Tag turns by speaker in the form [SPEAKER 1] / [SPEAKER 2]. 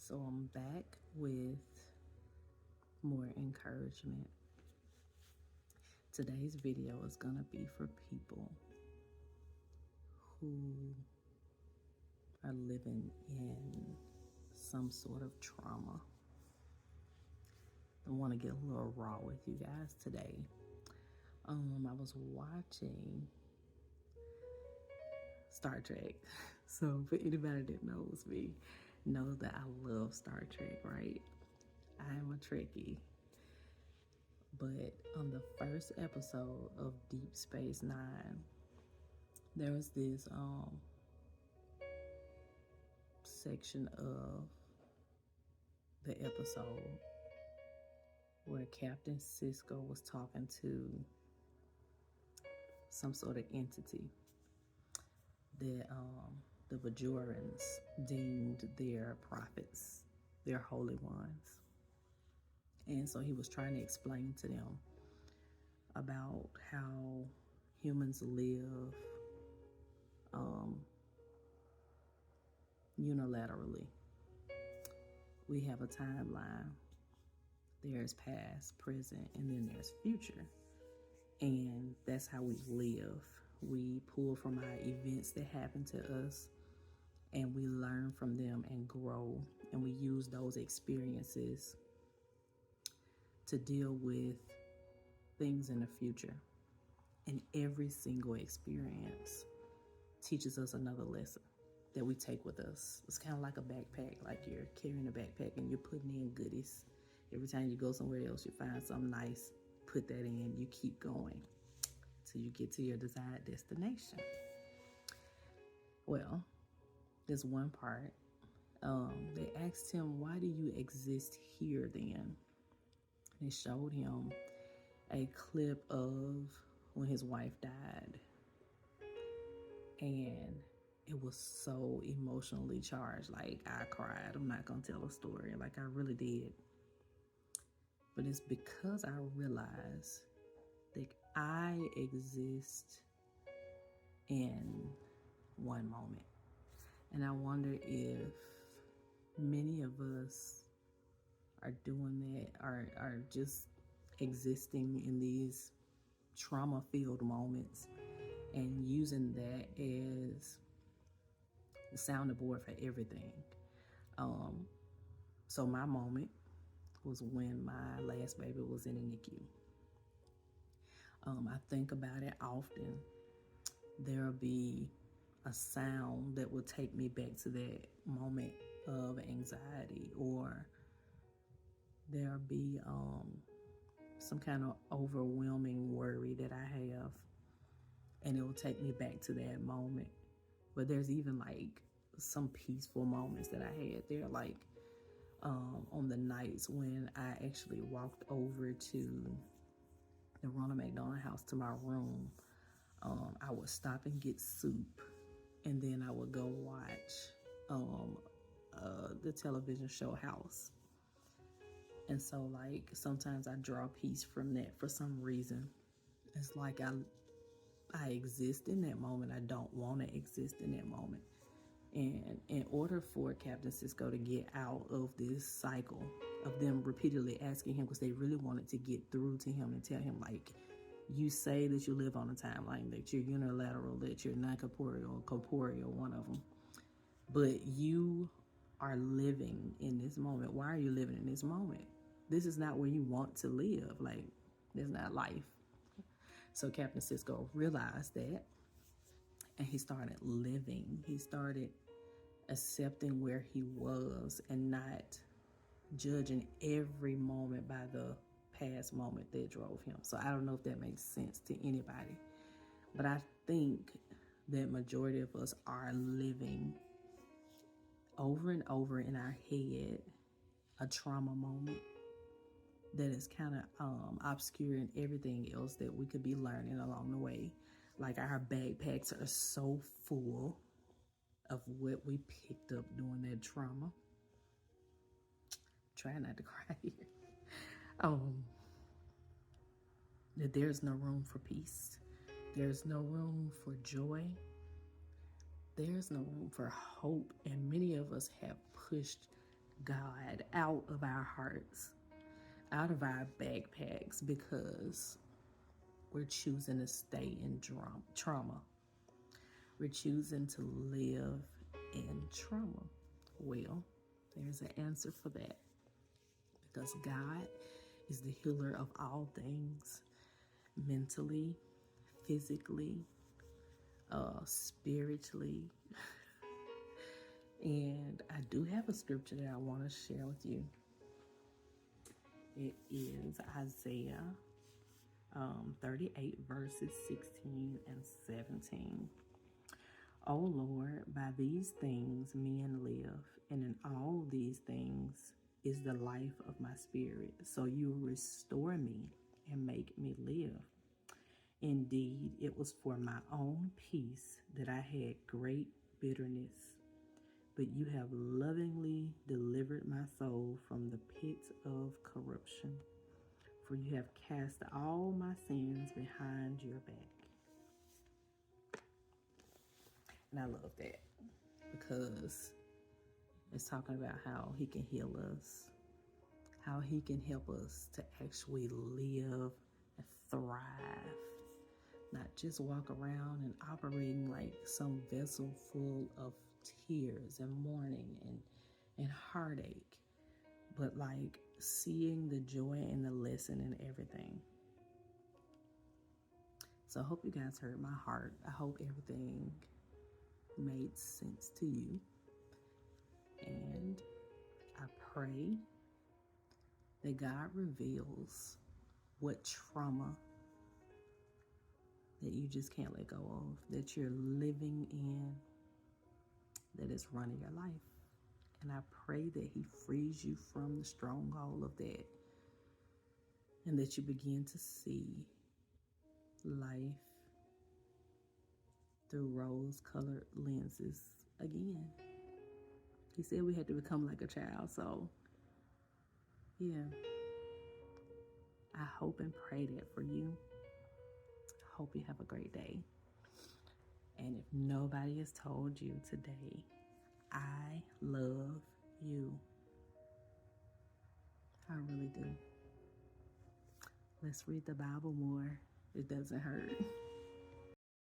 [SPEAKER 1] So I'm back with more encouragement. Today's video is going to be for people who are living in some sort of trauma. I want to get a little raw with you guys today. I was watching Star Trek. So for anybody that knows me, know that I love Star Trek, right? I am a Trekkie. But on the first episode of Deep Space Nine, there was this section of the episode where Captain Sisko was talking to some sort of entity that the Bajorans deemed their prophets, their holy ones. And so he was trying to explain to them about how humans live unilaterally. We have a timeline. There's past, present, and then there's future. And that's how we live. We pull from our events that happen to us and we learn from them and grow. And we use those experiences to deal with things in the future. And every single experience teaches us another lesson that we take with us. It's kind of like a backpack, like you're carrying a backpack and you're putting in goodies. Every time you go somewhere else, you find something nice, put that in, you keep going till you get to your desired destination. Well, there's one part. They asked him, why do you exist here then? They showed him a clip of when his wife died. And it was so emotionally charged. Like, I cried. I'm not going to tell a story. Like, I really did. But it's because I realized that I exist in one moment. And I wonder if many of us are doing that, are just existing in these trauma-filled moments and using that as the sounding board for everything. So my moment was when my last baby was in the NICU. I think about it often. There'll be a sound that will take me back to that moment of anxiety, or there'll be some kind of overwhelming worry that I have, and it will take me back to that moment. But there's even like some peaceful moments that I had there, like on the nights when I actually walked over to the Ronald McDonald House to my room. I would stop and get soup, and then I would go watch the television show House. And so, like, sometimes I draw peace from that for some reason. It's like I exist in that moment. I don't want to exist in that moment. And in order for Captain Sisko to get out of this cycle of them repeatedly asking him, because they really wanted to get through to him and tell him, like, you say that you live on a timeline, that you're unilateral, that you're non-corporeal, corporeal, one of them. But you are living in this moment. Why are you living in this moment? This is not where you want to live. Like, this is not life. So Captain Sisko realized that, and he started living. He started accepting where he was and not judging every moment by the past moment that drove him. So I don't know if that makes sense to anybody, but I think that majority of us are living over and over in our head a trauma moment that is kind of obscuring everything else that we could be learning along the way. Like, our backpacks are so full of what we picked up during that trauma. Try not to cry here. That there's no room for peace. There's no room for joy. There's no room for hope. And many of us have pushed God out of our hearts, out of our backpacks, because we're choosing to stay in trauma. We're choosing to live in trauma. Well, there's an answer for that, because God is the healer of all things, mentally, physically, spiritually. And I do have a scripture that I want to share with you. It is Isaiah 38 verses 16 and 17. O Lord, by these things men live, and in all these things is the life of my spirit. So you restore me and make me live. Indeed, it was for my own peace that I had great bitterness, but you have lovingly delivered my soul from the pit of corruption, for you have cast all my sins behind your back. And I love that, because it's talking about how he can heal us, how he can help us to actually live and thrive, not just walk around and operating like some vessel full of tears and mourning and heartache, but like seeing the joy and the lesson in everything. So I hope you guys heard my heart. I hope everything made sense to you. And I pray that God reveals what trauma that you just can't let go of, that you're living in, that is running your life. And I pray that he frees you from the stronghold of that, and that you begin to see life through rose-colored lenses again. He said we had to become like a child, so yeah. I hope and pray that for you. I hope you have a great day. And if nobody has told you today, I love you. I really do. Let's read the Bible more. It doesn't hurt.